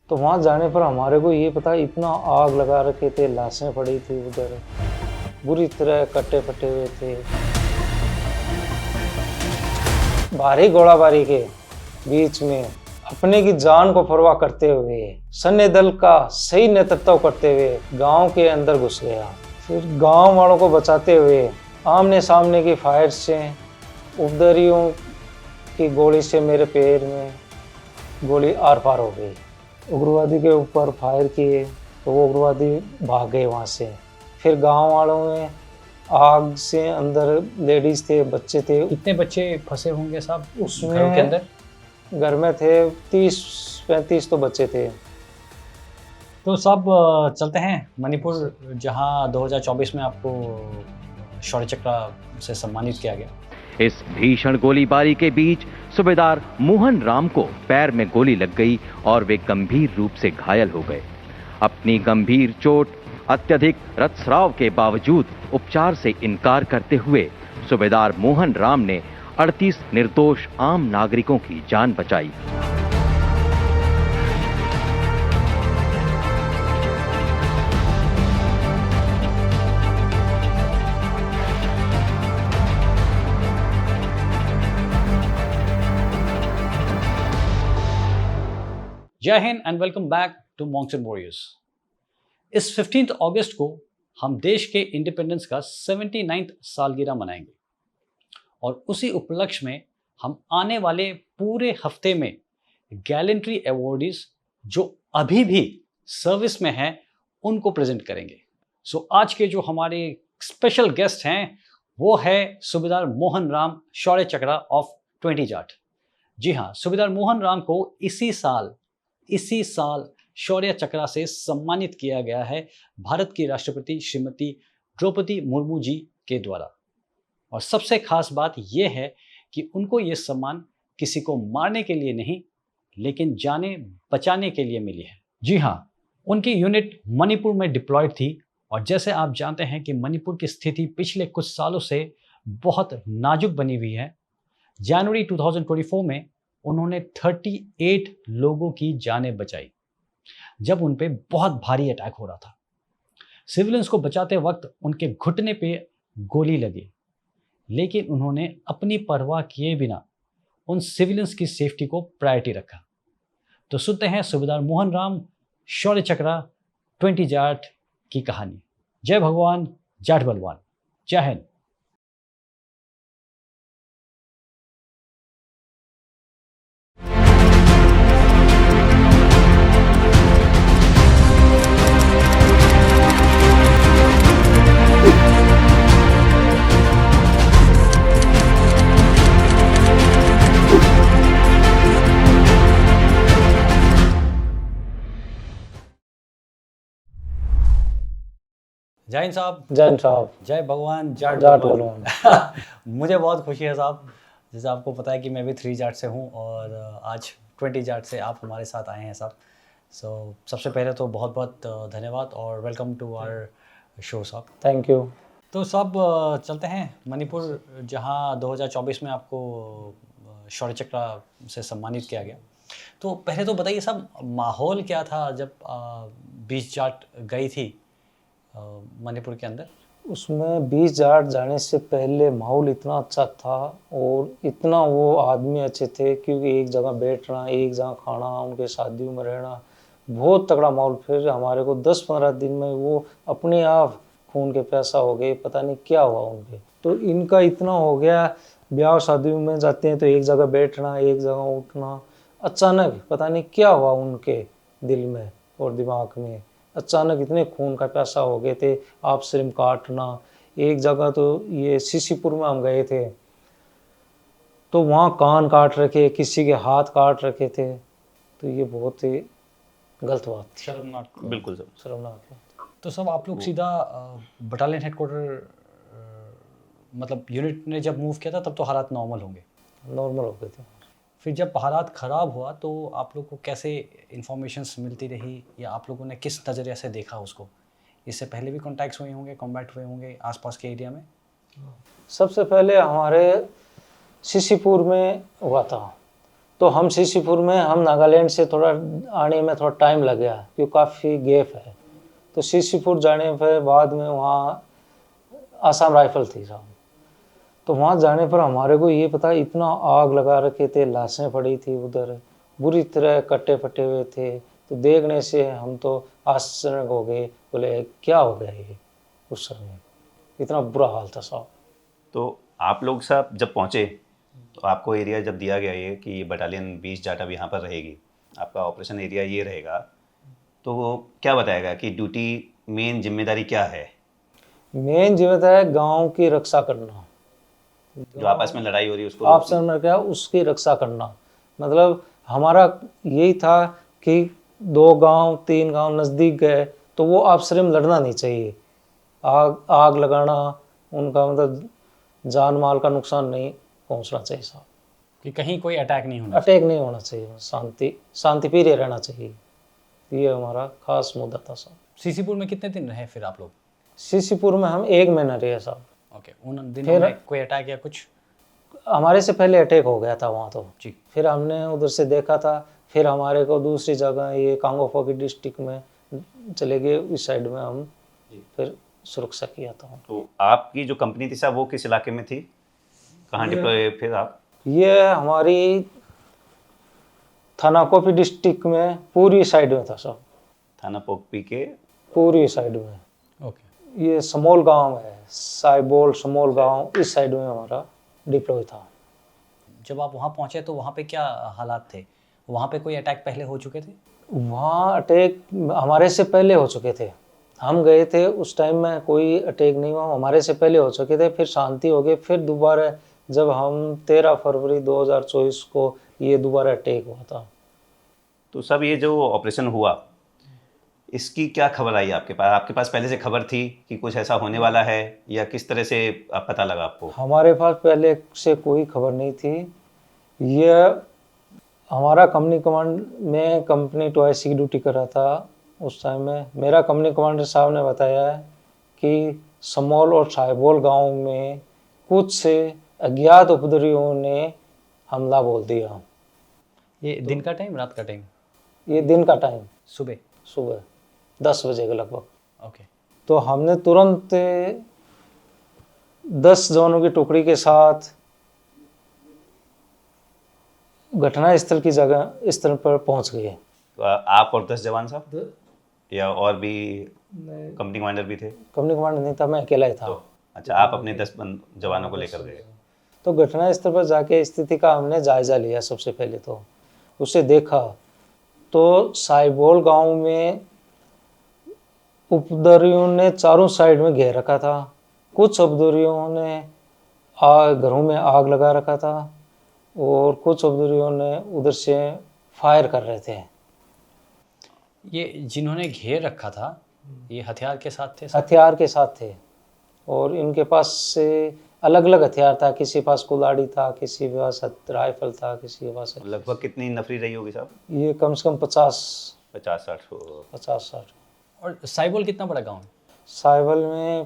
तो वहाँ जाने पर हमारे को ये पता, इतना आग लगा रखे थे, लाशें पड़ी थी उधर, बुरी तरह कट्टे फटे हुए थे। भारी गोलाबारी के बीच में अपने की जान को परवाह करते हुए सैन्य दल का सही नेतृत्व करते हुए गांव के अंदर घुस गया। फिर गांव वालों को बचाते हुए आमने सामने की फायर से, उपद्रवियों की गोली से मेरे पैर में गोली आर पार हो गई। उग्रवादी के ऊपर फायर किए तो वो उग्रवादी भाग गए वहाँ से। फिर गांव वालों में आग से अंदर लेडीज थे, बच्चे थे। कितने बच्चे फंसे होंगे साहब उसमें घरों के अंदर? घर में थे 30-35 तो बच्चे थे। तो सब चलते हैं मणिपुर, जहां 2024 में आपको शौर्य चक्र से सम्मानित किया गया। इस भीषण गोलीबारी के बीच सूबेदार मोहन राम को पैर में गोली लग गई और वे गंभीर रूप से घायल हो गए। अपनी गंभीर चोट, अत्यधिक रक्तस्राव के बावजूद उपचार से इनकार करते हुए सूबेदार मोहन राम ने 38 निर्दोष आम नागरिकों की जान बचाई। जय हिंद and welcome back to Monks and Warriors. इस 15 अगस्त को हम देश के इंडिपेंडेंस का 79th सालगिरह मनाएंगे और उसी उपलक्ष्य में हम आने वाले पूरे हफ्ते में गैलेंट्री अवॉर्डीज जो अभी भी सर्विस में हैं उनको प्रेजेंट करेंगे। सो आज के जो हमारे स्पेशल गेस्ट हैं वो है सूबेदार मोहन राम, शौर्य चक्र ऑफ 20 जाट। जी हाँ, सूबेदार मोहन राम को इसी साल शौर्य चक्र से सम्मानित किया गया है भारत की राष्ट्रपति श्रीमती द्रौपदी मुर्मू जी के द्वारा। और सबसे खास बात यह है कि उनको ये सम्मान किसी को मारने के लिए नहीं, लेकिन जाने बचाने के लिए मिली है। जी हाँ, उनकी यूनिट मणिपुर में डिप्लॉयड थी और जैसे आप जानते हैं कि मणिपुर की स्थिति पिछले कुछ सालों से बहुत नाजुक बनी हुई है। जनवरी 2024 में उन्होंने 38 लोगों की जानें बचाई जब उन पे बहुत भारी अटैक हो रहा था। सिविलियंस को बचाते वक्त उनके घुटने पे गोली लगी, लेकिन उन्होंने अपनी परवाह किए बिना उन सिविलियंस की सेफ्टी को प्रायोरिटी रखा। तो सुनते हैं सूबेदार मोहन राम, शौर्य चक्र 20 जाट की कहानी। जय भगवान, जाट बलवान, जय हिंद। जय हिंद साहब। जय हिंद साहब। जय भगवान, जाट बलवान। मुझे बहुत खुशी है साहब, जैसे आपको पता है कि मैं भी 3 जाट से हूँ और आज 20 जाट से आप हमारे साथ आए हैं साहब। सो सबसे पहले तो बहुत बहुत धन्यवाद और वेलकम टू आवर शो साहब। Thank you. तो साहब चलते हैं मणिपुर, जहाँ 2024 में आपको शौर्य चक्र से सम्मानित किया गया। तो पहले तो बताइए साहब, माहौल क्या था जब 20 जाट गई थी मणिपुर के अंदर? उसमें 20 जाट जाने से पहले माहौल इतना अच्छा था और इतना वो आदमी अच्छे थे, क्योंकि एक जगह बैठना, एक जगह खाना, उनके शादियों में रहना, बहुत तगड़ा माहौल। फिर हमारे को 10-15 दिन में वो अपने आप खून के प्यासा हो गए, पता नहीं क्या हुआ उनके। तो इनका इतना हो गया, ब्याह शादियों में जाते हैं तो एक जगह बैठना, एक जगह उठना, अचानक पता नहीं क्या हुआ उनके दिल में और दिमाग में, अचानक इतने खून का प्यासा हो गए थे। आप सिर्फ काटना, एक जगह तो ये सीसीपुर में हम गए थे तो वहाँ कान काट रखे, किसी के हाथ काट रखे थे। तो ये बहुत ही गलत बात थी, शर्मनाक। बिल्कुल सर, शर्मनाक बात। तो सब आप लोग सीधा बटालियन हेडक्वार्टर, मतलब यूनिट ने जब मूव किया था तब तो हालात नॉर्मल होंगे? नॉर्मल हो गए थे। फिर जब हालात ख़राब हुआ तो आप लोग को कैसे इंफॉर्मेशंस मिलती रही, या आप लोगों ने किस नज़रिए से देखा उसको? इससे पहले भी कॉन्टैक्ट्स हुए होंगे, कॉम्बैट हुए होंगे आसपास के एरिया में? सबसे पहले हमारे सीसीपुर में हुआ था, तो हम सीसीपुर में, हम नागालैंड से थोड़ा आने में थोड़ा टाइम लग गया क्योंकि काफ़ी गैप है। तो सीसीपुर जाने पर बाद में वहाँ आसाम राइफल थी साहब। तो वहाँ जाने पर हमारे को ये पता, इतना आग लगा रखे थे, लाशें पड़ी थी उधर, बुरी तरह कट्टे फटे हुए थे। तो देखने से हम तो आश्चर्य हो गए, बोले क्या हो गया ये। उस समय इतना बुरा हाल था साहब। तो आप लोग साहब जब पहुँचे तो आपको एरिया जब दिया गया ये कि बटालियन 20 जाट अब यहाँ पर रहेगी, आपका ऑपरेशन एरिया ये रहेगा, तो वो क्या बताएगा कि ड्यूटी मेन जिम्मेदारी क्या है? मेन जिम्मेदारी है गांव की रक्षा करना, जो आपस में लड़ाई हो रही है उसको आपस में क्या उसकी रक्षा करना। मतलब हमारा यही था कि 2 गांव 3 गांव नज़दीक गए तो वो आपस में लड़ना नहीं चाहिए। आग लगाना, उनका मतलब जान माल का नुकसान नहीं पहुंचना चाहिए साहब। कि कहीं कोई अटैक नहीं होना अटैक नहीं होना चाहिए, शांति प्रिय रहना चाहिए। ये हमारा खास मुद्दा था साहब। सीसीपुर में कितने दिन रहे फिर आप लोग? सीसीपुर में हम 1 महीना रहे साहब। ओके, उन दिनों में कोई अटैक या कुछ? हमारे से पहले अटैक हो गया था वहाँ तो जी। फिर हमने उधर से देखा था, फिर हमारे को दूसरी जगह ये कांगोफा की डिस्ट्रिक्ट में चले गए, इस साइड में हम फिर सुरक्षा किया था। तो आपकी जो कंपनी थी साहब वो किस इलाके में थी, कहाँ डिप्लॉय फिर आप? ये हमारी थाना कोपी डिस्ट्रिक्ट में पूरी साइड में था सब, थाना पोकपी के पूरी साइड में। ओके। ये समोल गांव है, साइबोल समोल गांव, इस साइड में हमारा डिप्लॉय था। जब आप वहाँ पहुँचे तो वहाँ पे क्या हालात थे? वहाँ पे कोई अटैक पहले हो चुके थे? वहाँ अटैक हमारे से पहले हो चुके थे। हम गए थे उस टाइम में कोई अटैक नहीं हुआ, हमारे से पहले हो चुके थे। फिर शांति हो गई, फिर दोबारा जब हम 13 फरवरी 2024 को ये दोबारा अटैक हुआ था। तो सब ये जो ऑपरेशन हुआ इसकी क्या खबर आई आपके पास? आपके पास पहले से खबर थी कि कुछ ऐसा होने वाला है या किस तरह से पता लगा आपको? हमारे पास पहले से कोई खबर नहीं थी। ये हमारा कंपनी कमांड में कंपनी 2IC की ड्यूटी कर रहा था उस टाइम में। मेरा कंपनी कमांडर साहब ने बताया कि समोल और साइबोल गांव में कुछ से अज्ञात उपद्रवियों ने हमला बोल दिया। ये दिन का टाइम, रात का टाइम? ये दिन का टाइम, सुबह 10 बजे के लगभग। ओके। तो हमने तुरंत 10 जवानों की टुकड़ी के साथ घटना स्थल पर पहुंच गए। तो आप और 10 जवान साहब या और भी कंपनी कमांडर भी थे? कंपनी कमांडर नहीं था, मैं अकेला ही था। तो अच्छा, आप अपने 10 जवानों को लेकर गए। तो घटना स्थल पर जाके स्थिति का हमने जायजा लिया। सबसे पहले तो उसे देखा तो साइबोल गांव में उपद्रवियों ने चारों साइड में घेर रखा था। कुछ उपद्रवियों ने घरों में आग लगा रखा था और कुछ उपद्रवियों ने उधर से फायर कर रहे थे। ये जिन्होंने घेर रखा था ये हथियार के साथ थे? हथियार के साथ थे और इनके पास से अलग अलग हथियार था। किसी के पास कुल्हाड़ी था, किसी के पास राइफल था, किसी के पास। लगभग कितनी नफरी रही होगी साहब? ये कम से कम 50-60। और साइबोल कितना बड़ा गांव है? साइबल में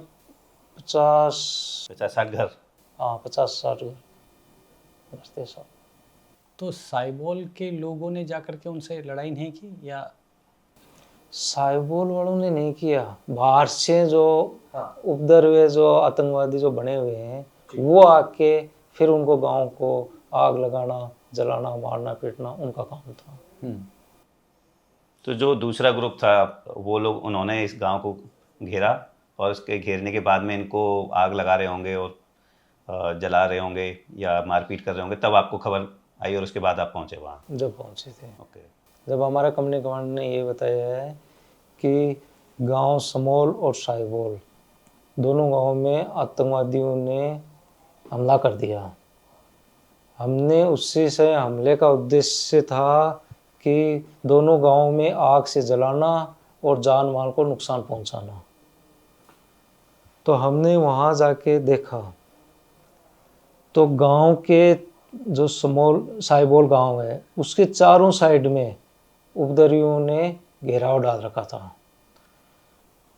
50-60 घर। हाँ, 50-60 घर बसते सब। तो साइबोल के लोगों ने जाकर के उनसे लड़ाई नहीं की या? साइबोल वालों ने नहीं किया। बाहर से जो उपद्रवी जो आतंकवादी जो बने हुए हैं वो आके फिर उनको गांव को आग लगाना, जलाना, मारना, पीटना उनका काम था। तो जो दूसरा ग्रुप था वो लोग, उन्होंने इस गांव को घेरा और उसके घेरने के बाद में इनको आग लगा रहे होंगे और जला रहे होंगे या मारपीट कर रहे होंगे, तब आपको खबर आई और उसके बाद आप पहुंचे वहाँ? जब पहुंचे थे। ओके। जब हमारा कंपनी कमांडर ने ये बताया है कि गांव समोल और साइबोल दोनों गांवों में आतंकवादियों ने हमला कर दिया। हमने उसी से हमले का उद्देश्य था कि दोनों गांवों में आग से जलाना और जान माल को नुकसान पहुंचाना। तो हमने वहाँ जाके देखा तो गांव के जो समोल साइबोल गांव है उसके चारों साइड में उपद्रवियों ने घेराव डाल रखा था।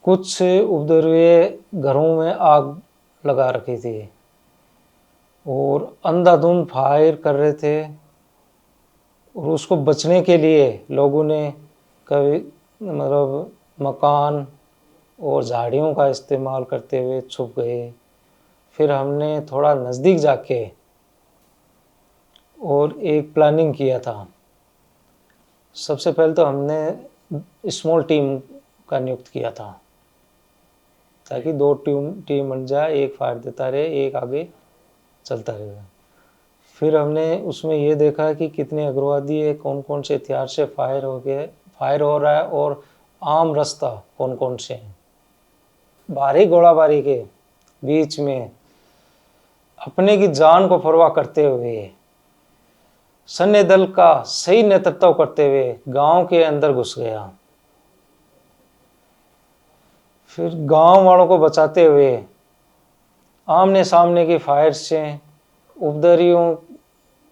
कुछ से उपद्रवी घरों में आग लगा रखी थी और अंधाधुंध फायर कर रहे थे और उसको बचने के लिए लोगों ने कभी मतलब मकान और झाड़ियों का इस्तेमाल करते हुए छुप गए। फिर हमने थोड़ा नज़दीक जाके और एक प्लानिंग किया था। सबसे पहले तो हमने स्मॉल टीम का नियुक्त किया था, ताकि 2 टीम बन जाए, एक फायर देता रहे, एक आगे चलता रहेगा। फिर हमने उसमें ये देखा कि कितने उग्रवादी है, कौन कौन से हथियार से फायर हो रहा है और आम रास्ता कौन कौन से हैं। भारी गोलाबारी के बीच में अपने की जान को परवाह करते हुए सैन्य दल का सही नेतृत्व करते हुए गांव के अंदर घुस गया। फिर गांव वालों को बचाते हुए आमने सामने की फायर से, उपद्रवियों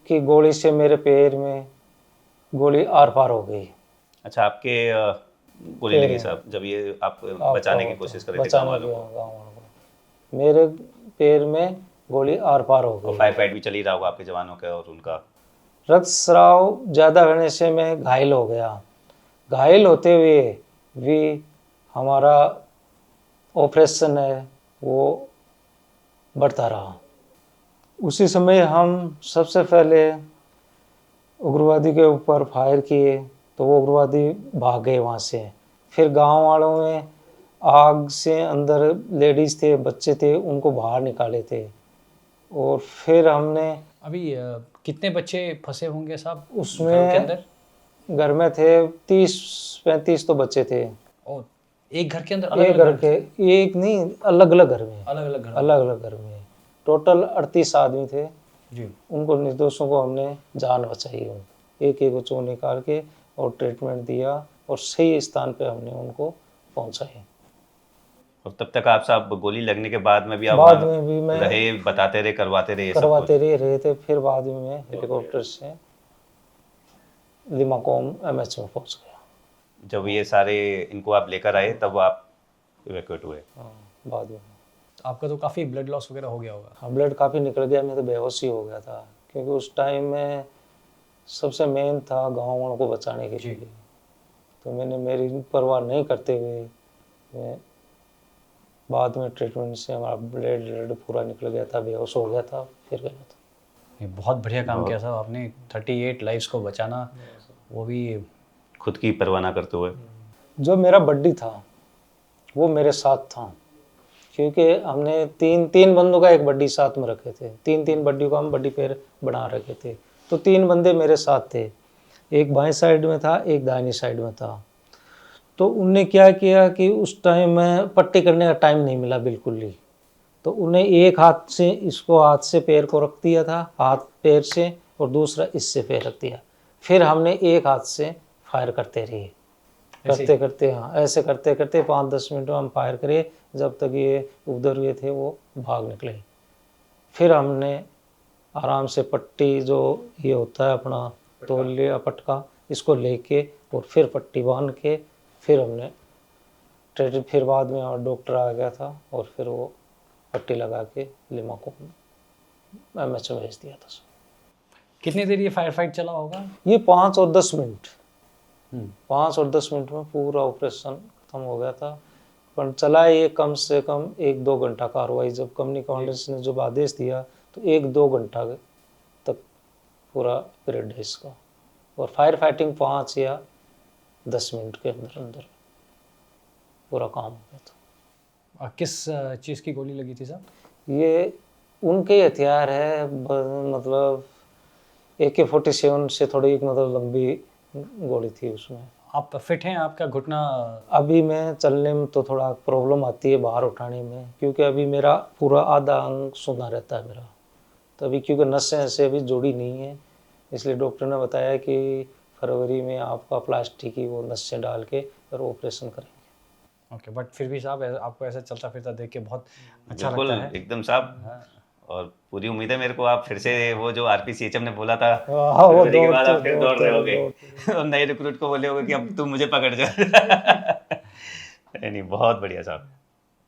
की गोली से मेरे पैर में गोली आर पार हो गई। अच्छा, आपके गोली लगी साहब जब ये आप बचाने की कोशिश कर रहे थे गाँव वालों को? मेरे पैर में गोली आर पार हो और गई। फायर फाइट भी चल ही रहा होगा आपके जवानों का और उनका? रक्तस्राव ज़्यादा होने से मैं घायल हो गया। घायल होते हुए भी हमारा ऑपरेशन है वो बढ़ता रहा। उसी समय हम सबसे पहले उग्रवादी के ऊपर फायर किए तो वो उग्रवादी भाग गए वहाँ से। फिर गांव वालों में आग से अंदर लेडीज़ थे, बच्चे थे, उनको बाहर निकाले थे। और फिर हमने अभी कितने बच्चे फंसे होंगे साहब उसमें घरों के अंदर? घर में थे 30-35 तो बच्चे थे। और एक घर के अंदर एक घर के, एक नहीं, अलग अलग घर में, अलग अलग घर? अलग अलग घर में टोटल 38 आदमी थे जी। उनको निर्दोषों को हमने जान बचाई। एक एक बच्चों को निकाल के और ट्रीटमेंट दिया और सही स्थान पे हमने उनको पहुंचाए। और तब तक आप साहब गोली लगने के बाद में भी आप बाद वहाँ में भी मैं रहे, बताते रहे, करवाते रहे ये सब करवाते कुछ? रहे थे। फिर बाद में मैं हेलीकॉप्टर से लिमाकोम एमएच में पहुंच गया। जब ये सारे इनको आप लेकर आए तब आप इवैक्यूएट हुए? हाँ, बाद में। आपका तो काफ़ी ब्लड लॉस वगैरह हो गया होगा? हाँ, ब्लड काफ़ी निकल गया, मैं तो बेहोश ही हो गया था, क्योंकि उस टाइम में सबसे मेन था गाँव वालों को बचाने के लिए। तो मैंने मेरी परवाह नहीं करते हुए मैं बाद में ट्रीटमेंट से हमारा ब्लड पूरा निकल गया था, बेहोश हो गया था, फिर गया था। ये बहुत बढ़िया काम किया साहब आपने, 38 लाइफ्स को बचाना, वो भी खुद की परवाह ना करते हुए। जो मेरा बड्डी था वो मेरे साथ था, क्योंकि हमने तीन बंदों का एक बड्डी साथ में रखे थे। तीन बड्डी को हम बड्डी पैर बना रखे थे, तो 3 बंदे मेरे साथ थे। एक बाएं साइड में था, एक दाहिनी साइड में था। तो उनने क्या किया कि उस टाइम में पट्टी करने का टाइम नहीं मिला बिल्कुल ही, तो उन्हें एक हाथ से इसको हाथ से पैर को रख दिया था, हाथ पैर से, और दूसरा इससे पैर रख दिया। फिर हमने एक हाथ से फायर करते रहे, करते करते, हाँ ऐसे करते करते 5-10 मिनट में हम फायर करे, जब तक ये उधर हुए थे वो भाग निकले। फिर हमने आराम से पट्टी जो ये होता है अपना तौलिया पटका, इसको लेके और फिर पट्टी बांध के फिर हमने फिर बाद में और डॉक्टर आ गया था और फिर वो पट्टी लगा के लिमाको एमएच में भेज दिया था। कितनी देर ये फायर फाइट चला होगा? ये 5 और 10 मिनट 5 और 10 मिनट में पूरा ऑपरेशन खत्म हो गया था। पर चला ये कम से कम 1-2 घंटा कार्रवाई। जब कंपनी कमांडेंट ने जब आदेश दिया तो 1-2 घंटा तक पूरा पीरियड है इसका, और फायर फाइटिंग 5 या 10 मिनट के अंदर अंदर पूरा काम हो गया था। किस चीज़ की गोली लगी थी साहब? ये उनके हथियार है, मतलब AK-47 से थोड़ी मतलब लंबी गोली थी उसमें। आप फिट हैं? आपका घुटना? अभी मैं चलने में तो थोड़ा प्रॉब्लम आती है बाहर उठाने में, क्योंकि अभी मेरा पूरा आधा अंग सूना रहता है मेरा, तो अभी क्योंकि नसें ऐसे अभी जुड़ी नहीं है, इसलिए डॉक्टर ने बताया कि फरवरी में आपका प्लास्टिक की वो नसें डाल के और ऑपरेशन करेंगे। ओके, बट फिर भी साहब आपको ऐसा चलता फिरता देख के बहुत अच्छा बिल्कुल लगता है। एकदम साहब, और पूरी उम्मीद है मेरे को आप फिर से वो जो RPCHM ने बोला था वो फरवरी के बाद आप फिर दौड़ रहे दौड़ते होगे और नए रिक्रूट को बोले होगे कि अब तुम मुझे पकड़ जा। नहीं, बहुत बढ़िया साहब।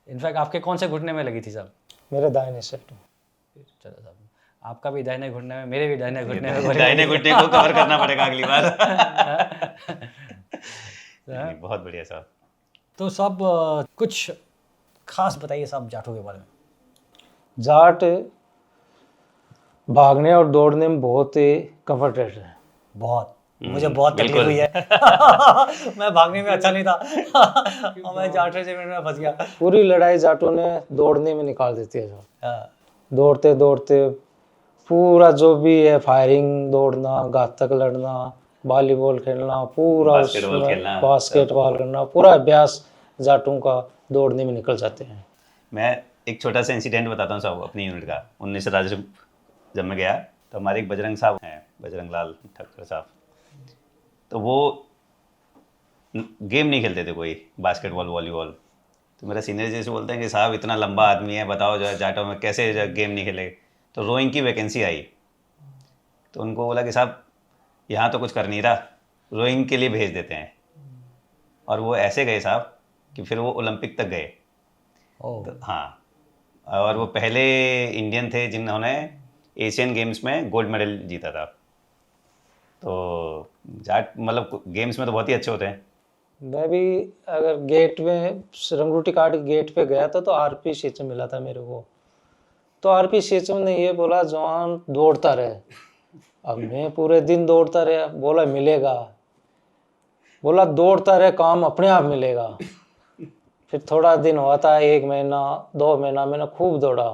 इनफैक्ट आपके कौन से घुटने में लगी थी साहब? मेरे दाहिने साइड में। चलो साहब, आपका भी दाहिने घुटने में, मेरे भी दाहिने घुटने में गोली दाहिने लगी। घुटने को कवर करना पड़ेगा अगली बार। नहीं, बहुत बढ़िया साहब। तो साहब कुछ खास बताइए साहब जाटों के बारे में। जाट भागने और दौड़ने में बहुत ही कंफर्टेबल है। बहुत, मुझे बहुत तकलीफ बिल्कुल। हुई है। मैं भागने में अच्छा नहीं था और मैं जाट रेजिमेंट में फंस गया। पूरी लड़ाई जाटों ने दौड़ने में निकाल देती है। हाँ, दौड़ते दौड़ते पूरा जो भी है, फायरिंग, दौड़ना, घातक लड़ना, वॉलीबॉल खेलना, पूरा बास्केटबॉल उसमें खेलना, बास्केटबॉल करना, पूरा अभ्यास जाटों का दौड़ने में निकल जाते हैं। मैं एक छोटा सा इंसिडेंट बताता हूँ साहब अपनी यूनिट का। 19 राजस्व जब मैं गया तो हमारे एक बजरंग साहब हैं, बजरंग लाल ठक्कर साहब। तो वो गेम नहीं खेलते थे कोई, बास्केटबॉल वॉलीबॉल। तो मेरा सीनियर जैसे बोलते हैं कि साहब इतना लंबा आदमी है, बताओ जो है जाटों में कैसे जो गेम नहीं खेले। तो रोइंग की वैकेंसी आई, तो उनको बोला कि साहब यहाँ तो कुछ कर नहीं रहा, रोइंग के लिए भेज देते हैं। और वो ऐसे गए साहब कि फिर वो ओलंपिक तक गए। ओह, तो हाँ, और वो पहले इंडियन थे जिन्होंने एशियन गेम्स में गोल्ड मेडल जीता था। तो जाट मतलब गेम्स में तो बहुत ही अच्छे होते हैं। मैं भी अगर गेट में रंगरूटी काट के गेट पे गया था तो आरपी शेचम मिला था मेरे को। तो आरपी शेचम ने ये बोला, जवान दौड़ता रहे। अब मैं पूरे दिन दौड़ता रहा, बोला मिलेगा, बोला दौड़ता रहे, काम अपने आप मिलेगा। फिर थोड़ा दिन हुआ था, 1 महीना 2 महीना मैंने खूब दौड़ा,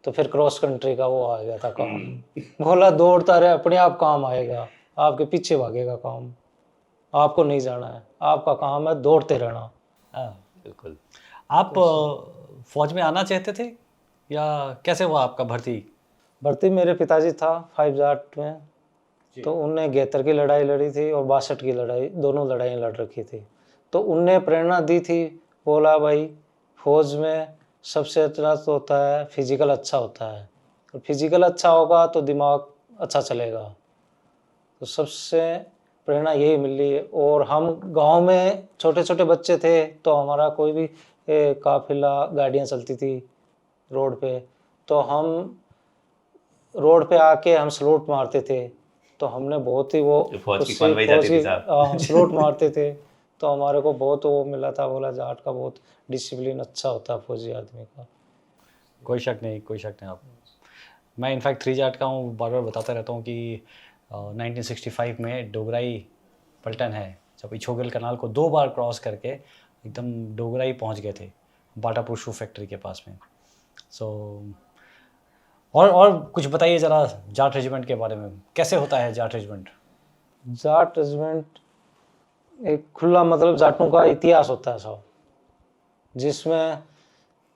तो फिर क्रॉस कंट्री का वो आ गया था काम। बोला दौड़ता रहे, अपने आप काम आएगा, आपके पीछे भागेगा काम, आपको नहीं जाना है, आपका काम है दौड़ते रहना। हाँ। बिल्कुल। आप फौज में आना चाहते थे या कैसे हुआ आपका भर्ती? भर्ती मेरे पिताजी था 5 जाट में, तो उनने 71 की लड़ाई लड़ी थी और 62 की लड़ाई, दोनों लड़ाइयाँ लड़ रखी थी। तो उनने प्रेरणा दी थी, बोला भाई फौज में सबसे अच्छा तो होता है फिजिकल अच्छा होता है, और फिजिकल अच्छा होगा तो दिमाग अच्छा चलेगा। तो सबसे प्रेरणा यही मिली है। और हम गांव में छोटे छोटे बच्चे थे, तो हमारा कोई भी काफिला गाड़ियाँ चलती थी रोड पे, तो हम रोड पे आके हम सलूट मारते थे। तो हमने बहुत ही वो जो फौज की उससे कॉन्वॉय फौज जाती की थी साहब। सलूट मारते थे, तो हमारे को बहुत वो मिला था। बोला जाट का बहुत डिसिप्लिन अच्छा होता है फौजी आदमी का। कोई शक नहीं, कोई शक नहीं। आप, मैं इनफैक्ट 3 जाट का हूँ, बार बार बताता रहता हूँ कि 1965 में डोगराई पलटन है, जब इछोगल कनाल को 2 बार क्रॉस करके एकदम डोगराई पहुँच गए थे, बाटापुर शू फैक्ट्री के पास में। सो और कुछ बताइए ज़रा जाट रेजिमेंट के बारे में, कैसे होता है जाट रेजिमेंट? जाट रेजिमेंट एक खुला मतलब जाटों का इतिहास होता है सब, जिसमें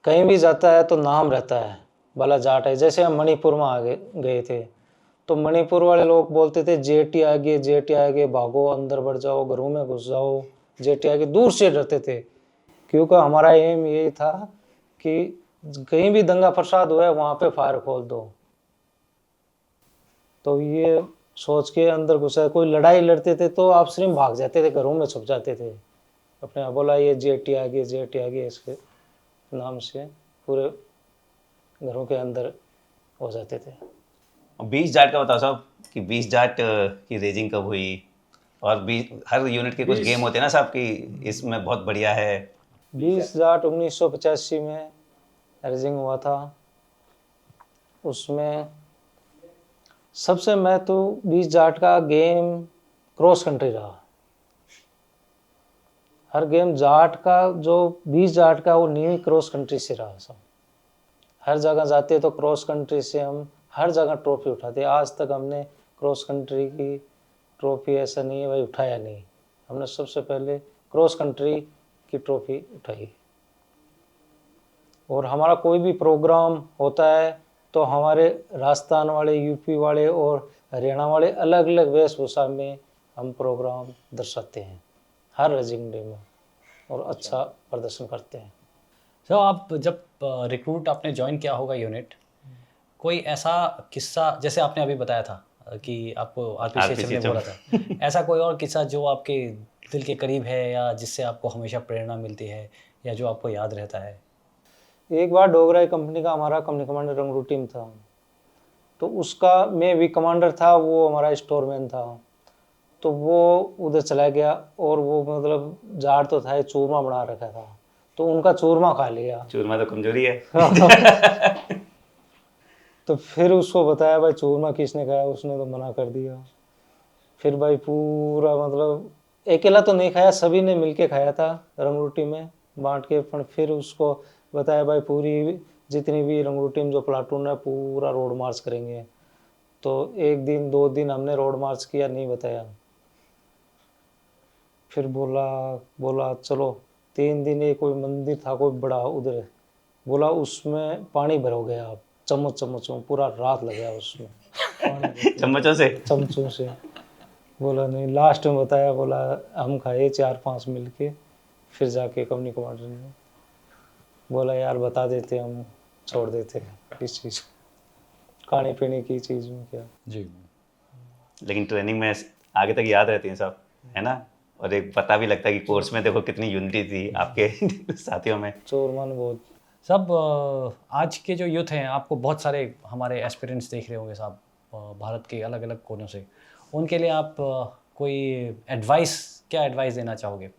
कहीं भी जाता है तो नाम रहता है भला जाट है। जैसे हम मणिपुर में आगे गए थे, तो मणिपुर वाले लोग बोलते थे जेटी आ गए, भागो अंदर बढ़ जाओ, घरों में घुस जाओ, जेटी आगे, दूर से डरते थे। क्योंकि हमारा एम यही था कि कहीं भी दंगा फसाद हुआ है वहाँ पे फायर खोल दो। तो ये सोच के अंदर घुसा, कोई लड़ाई लड़ते थे तो आप सिर्फ भाग जाते थे, घरों में छुप जाते थे अपने। बोला ये जेटी आ गई, इसके नाम से पूरे घरों के अंदर हो जाते थे। 20 जाट का बताओ साहब कि 20 जाट की रेजिंग कब हुई? और 20 हर यूनिट के कुछ गेम होते हैं ना साहब कि इसमें बहुत बढ़िया है। 20 जाट 1985 में रेजिंग हुआ था। उसमें सबसे महत्व 20 जाट का गेम क्रॉस कंट्री रहा। हर गेम जाट का, जो 20 जाट का, वो नींव क्रॉस कंट्री से रहा सब। हर जगह जाते तो क्रॉस कंट्री से हम हर जगह ट्रॉफी उठाते। आज तक हमने क्रॉस कंट्री की ट्रॉफी ऐसा नहीं है भाई उठाया नहीं, हमने सबसे पहले क्रॉस कंट्री की ट्रॉफी उठाई। और हमारा कोई भी प्रोग्राम होता है तो हमारे राजस्थान वाले, यूपी वाले और हरियाणा वाले अलग अलग वेशभूषा में हम प्रोग्राम दर्शाते हैं हर रेजिंग डे में, और अच्छा प्रदर्शन करते हैं। तो आप जब रिक्रूट आपने ज्वाइन किया होगा यूनिट, कोई ऐसा किस्सा, जैसे आपने अभी बताया था कि आपको आरपी शेचम ने बोला था, ऐसा कोई और किस्सा जो आपके दिल के करीब है या जिससे आपको हमेशा प्रेरणा मिलती है या जो आपको याद रहता है? एक बार डोगराई कंपनी का हमारा कंपनी कमांडर रंगरू टीम था, तो उसका मैं भी कमांडर था, वो हमारा स्टोरमैन था। तो वो उधर चला गया और वो मतलब जाड़ तो था, चूरमा बना रखा था, तो उनका चूरमा खा लिया। चूरमा तो कमजोरी है। तो फिर उसको बताया भाई चूरमा किसने खाया, उसने तो मना कर दिया। फिर भाई पूरा मतलब अकेला तो नहीं खाया, सभी ने मिलके खाया था रंगरोटी में बांट के। पर फिर उसको बताया भाई पूरी जितनी भी रंगरोटी में जो प्लाटून है पूरा रोड मार्च करेंगे। तो 1 दिन 2 दिन हमने रोड मार्च किया, नहीं बताया। फिर बोला बोला चलो 3 दिन ये कोई मंदिर था कोई बड़ा उधर, बोला उसमें पानी भरोगे आप चम्मच चम्मचों, पूरा रात लग गया उसमें पानी चम्मचों से। चमचों से। बोला नहीं, लास्ट में बताया, बोला हम खाए 4-5 मिल के। फिर जाके कंपनी कमांडर ने बोला यार बता देते, हम छोड़ देते इस चीज़, खाने पीने की चीज़ में क्या। जी। लेकिन ट्रेनिंग में आगे तक याद रहती है सब, है ना। और एक पता भी लगता है कि कोर्स में देखो कितनी यूनिटी थी आपके साथियों में। चोरमान बहुत। सब आज के जो यूथ हैं, आपको बहुत सारे हमारे एस्पिरेंट्स देख रहे होंगे साहब, भारत के अलग अलग कोनों से। उनके लिए आप कोई एडवाइस, क्या एडवाइस देना चाहोगे?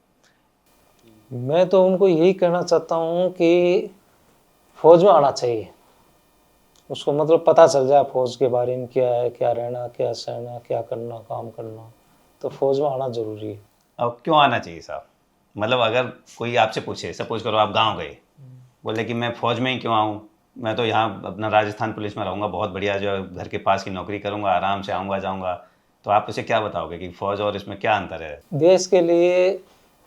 मैं तो उनको यही कहना चाहता हूँ कि फौज में आना चाहिए, उसको मतलब पता चल जाए फौज के बारे में क्या है, क्या रहना, क्या सहना, क्या करना, काम करना। तो फौज में आना जरूरी है। अब क्यों आना चाहिए साहब? मतलब अगर कोई आपसे पूछे, सपोज करो आप गांव गए, बोले कि मैं फौज में ही क्यों आऊँ, मैं तो यहाँ अपना राजस्थान पुलिस में रहूँगा, बहुत बढ़िया जो है घर के पास की नौकरी करूँगा, आराम से आऊँगा जाऊँगा, तो आप उसे क्या बताओगे कि फौज और इसमें क्या अंतर है? देश के लिए,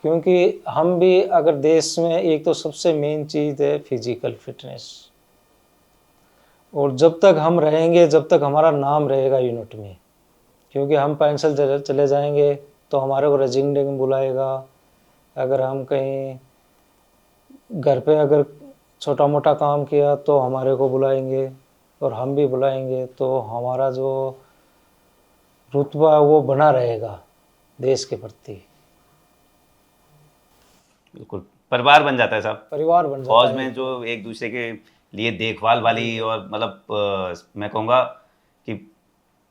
क्योंकि हम भी अगर देश में, एक तो सबसे मेन चीज़ है फिजिकल फिटनेस, और जब तक हम रहेंगे, जब तक हमारा नाम रहेगा यूनिट में, क्योंकि हम पेंशन चले जाएंगे तो हमारे को रेजिग्नेशन में बुलाएगा। अगर हम कहीं घर पे अगर छोटा मोटा काम किया तो हमारे को बुलाएंगे और हम भी बुलाएंगे, तो हमारा जो रुतबा है वो बना रहेगा देश के प्रति। बिल्कुल परिवार बन जाता है साहब। परिवार बन जाता फौज है। में जो एक दूसरे के लिए देखभाल वाली, और मतलब मैं कहूँगा कि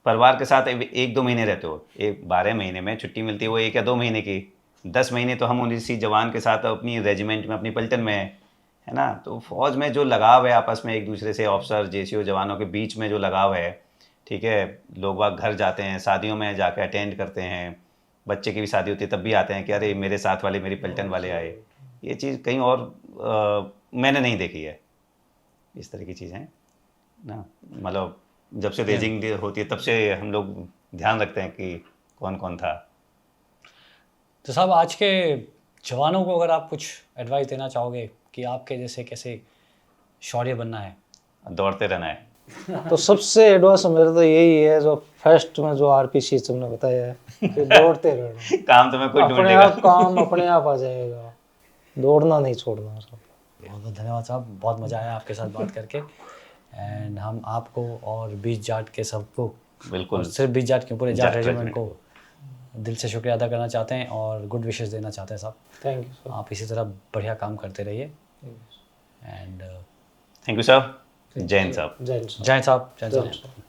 परिवार के साथ 1-2 महीने रहते हो, 12 महीने में छुट्टी मिलती है वो 1 या 2 महीने की, 10 महीने तो हम उसी जवान के साथ अपनी रेजिमेंट में, अपनी पलटन में है ना। तो फौज में जो लगाव है आपस में एक दूसरे से, ऑफिसर जेसीओ जवानों के बीच में जो लगाव है, ठीक है, लोग बाग घर जाते हैं, शादियों में जाकर अटेंड करते हैं, बच्चे की भी शादी होती है तब भी आते हैं कि अरे मेरे साथ वाले, मेरी पलटन वाले आए। ये चीज़ कहीं और मैंने नहीं देखी है, इस तरह की चीज़ें ना। मतलब जब से रेजिंग होती है तब से हम लोग ध्यान रखते हैं कि कौन कौन था। तो साहब आज के जवानों को अगर आप कुछ एडवाइस देना चाहोगे कि आपके जैसे कैसे शौर्य बनना है? दौड़ते रहना है। तो सबसे एडवांस मेरा तो यही है, जो फर्स्ट में जो आरपीसी तुमने बताया है कि दौड़ते रहना। काम तो मैं कोई अपने ढूंढेगा। आप काम अपने आप आ जाएगा, दौड़ना नहीं छोड़ना। सब बहुत बहुत धन्यवाद साहब, बहुत मज़ा आया आपके साथ बात करके। एंड हम आपको और 20 जाट के सबको, बिल्कुल, और सिर्फ 20 जाट क्यों, पूरे जाट जाट रेजिमेंट रेजिमेंट को दिल से शुक्रिया अदा करना चाहते हैं और गुड विशेस देना चाहते हैं साहब। Thank you sir. आप इसी तरह बढ़िया काम करते रहिए। एंड थैंक यू साहब। जय हिंद साहब। जय हिंद सर। जय हिंद साहब, जय हिंद जय हिंद साहब। सर।